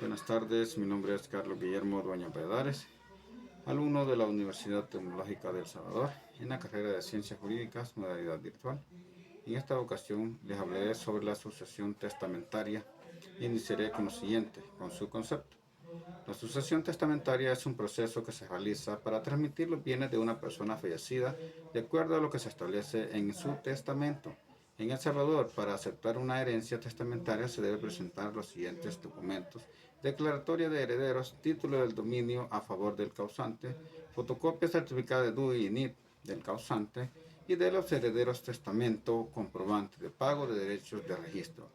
Buenas tardes, mi nombre es Carlos Guillermo Dueña Valladares, alumno de la Universidad Tecnológica de El Salvador en la carrera de Ciencias Jurídicas, modalidad virtual. En esta ocasión les hablaré sobre la sucesión testamentaria y iniciaré con lo siguiente, con su concepto. La sucesión testamentaria es un proceso que se realiza para transmitir los bienes de una persona fallecida de acuerdo a lo que se establece en su testamento. En El Salvador, para aceptar una herencia testamentaria se debe presentar los siguientes documentos: declaratoria de herederos, título del dominio a favor del causante, fotocopia certificada de due y NIT del causante y de los herederos testamento, comprobante de pago de derechos de registro.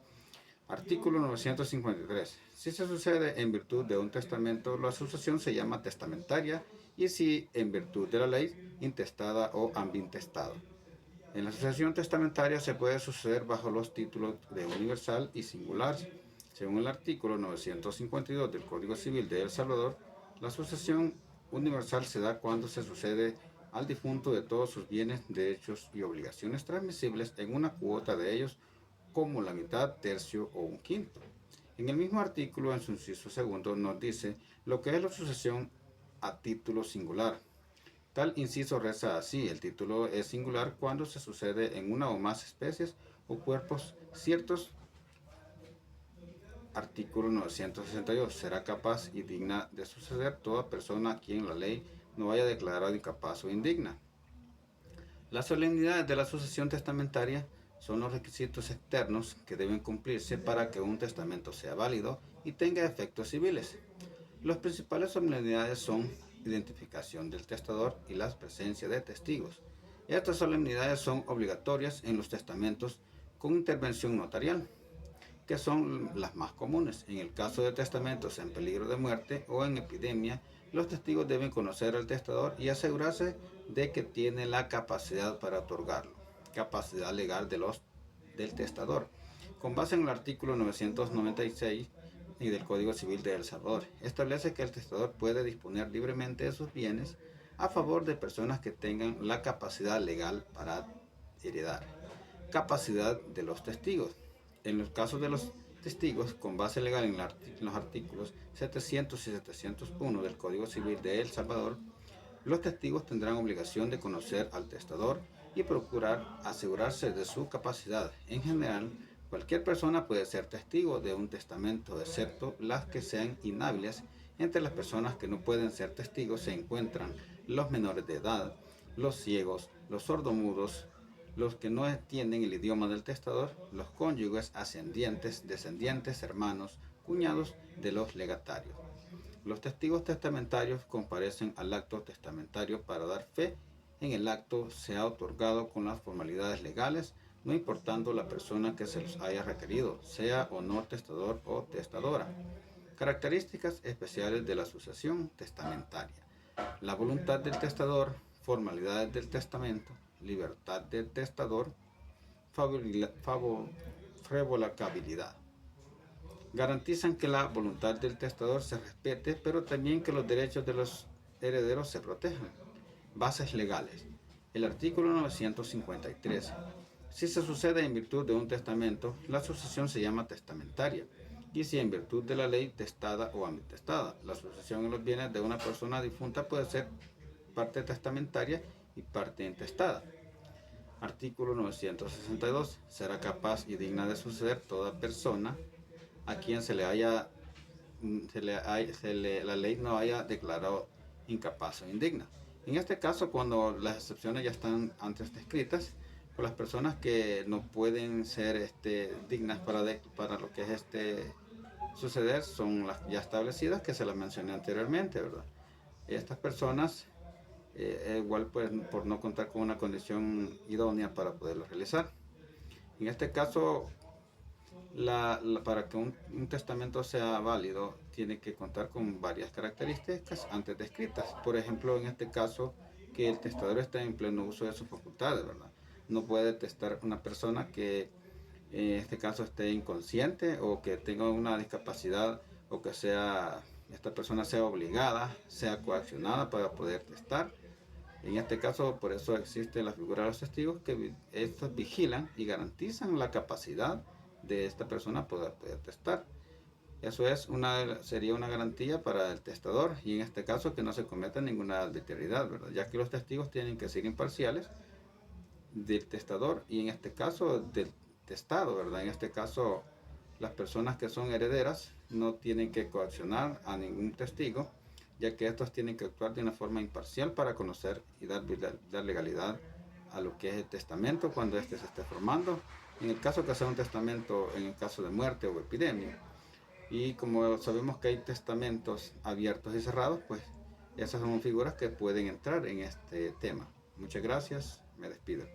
Artículo 953. Si se sucede en virtud de un testamento, la sucesión se llama testamentaria y si en virtud de la ley, intestada o ambintestada. En la sucesión testamentaria se puede suceder bajo los títulos de universal y singular. Según el artículo 952 del Código Civil de El Salvador, la sucesión universal se da cuando se sucede al difunto de todos sus bienes, derechos y obligaciones transmisibles en una cuota de ellos, como la mitad, tercio o un quinto. En el mismo artículo, en su inciso segundo, nos dice lo que es la sucesión a título singular. Tal inciso reza así: el título es singular cuando se sucede en una o más especies o cuerpos ciertos. Artículo 962. Será capaz y digna de suceder toda persona a quien la ley no haya declarado incapaz o indigna. Las solemnidades de la sucesión testamentaria son los requisitos externos que deben cumplirse para que un testamento sea válido y tenga efectos civiles. Las principales solemnidades son identificación del testador y la presencia de testigos. Estas solemnidades son obligatorias en los testamentos con intervención notarial, que son las más comunes. En el caso de testamentos en peligro de muerte o en epidemia, los testigos deben conocer al testador y asegurarse de que tiene la capacidad para otorgarlo. Capacidad legal del testador. Con base en el artículo 996 y del Código Civil de El Salvador, establece que el testador puede disponer libremente de sus bienes a favor de personas que tengan la capacidad legal para heredar. Capacidad de los testigos. En los casos de los testigos, con base legal en los artículos 700 y 701 del Código Civil de El Salvador, los testigos tendrán obligación de conocer al testador y procurar asegurarse de su capacidad. En general, cualquier persona puede ser testigo de un testamento, excepto las que sean inhábiles. Entre las personas que no pueden ser testigos se encuentran los menores de edad, los ciegos, los sordomudos, los que no entienden el idioma del testador, los cónyuges, ascendientes, descendientes, hermanos, cuñados de los legatarios. Los testigos testamentarios comparecen al acto testamentario para dar fe en el acto sea otorgado con las formalidades legales, no importando la persona que se los haya requerido, sea o no testador o testadora. Características especiales de la sucesión testamentaria: la voluntad del testador, formalidades del testamento, libertad del testador, favorabilidad. Garantizan que la voluntad del testador se respete, pero también que los derechos de los herederos se protejan. Bases legales. El artículo 953. Si se sucede en virtud de un testamento, la sucesión se llama testamentaria, y si en virtud de la ley testada o ambitestada. La sucesión en los bienes de una persona difunta puede ser parte testamentaria y parte intestada. Artículo 962. Será capaz y digna de suceder toda persona a quien la ley no haya declarado incapaz o indigna. En este caso, cuando las excepciones ya están antes descritas, pues las personas que no pueden ser dignas para lo que es suceder son las ya establecidas, que se las mencioné anteriormente, ¿verdad? Estas personas igual pues por no contar con una condición idónea para poderlo realizar. En este caso, para que un testamento sea válido, tiene que contar con varias características antes descritas. Por ejemplo, en este caso, que el testador esté en pleno uso de sus facultades, ¿verdad? No puede testar una persona que en este caso esté inconsciente o que tenga una discapacidad, o que esta persona sea obligada, sea coaccionada para poder testar. En este caso, por eso existe la figura de los testigos, que estos vigilan y garantizan la capacidad de esta persona poder testar. Eso sería una garantía para el testador, y en este caso que no se cometa ninguna arbitrariedad, ¿verdad? Ya que los testigos tienen que ser imparciales del testador y en este caso del testado, ¿verdad? En este caso, las personas que son herederas no tienen que coaccionar a ningún testigo, ya que estos tienen que actuar de una forma imparcial para conocer y dar legalidad a lo que es el testamento cuando éste se esté formando, en el caso que sea un testamento en el caso de muerte o epidemia. Y como sabemos que hay testamentos abiertos y cerrados, pues esas son figuras que pueden entrar en este tema. Muchas gracias, me despido.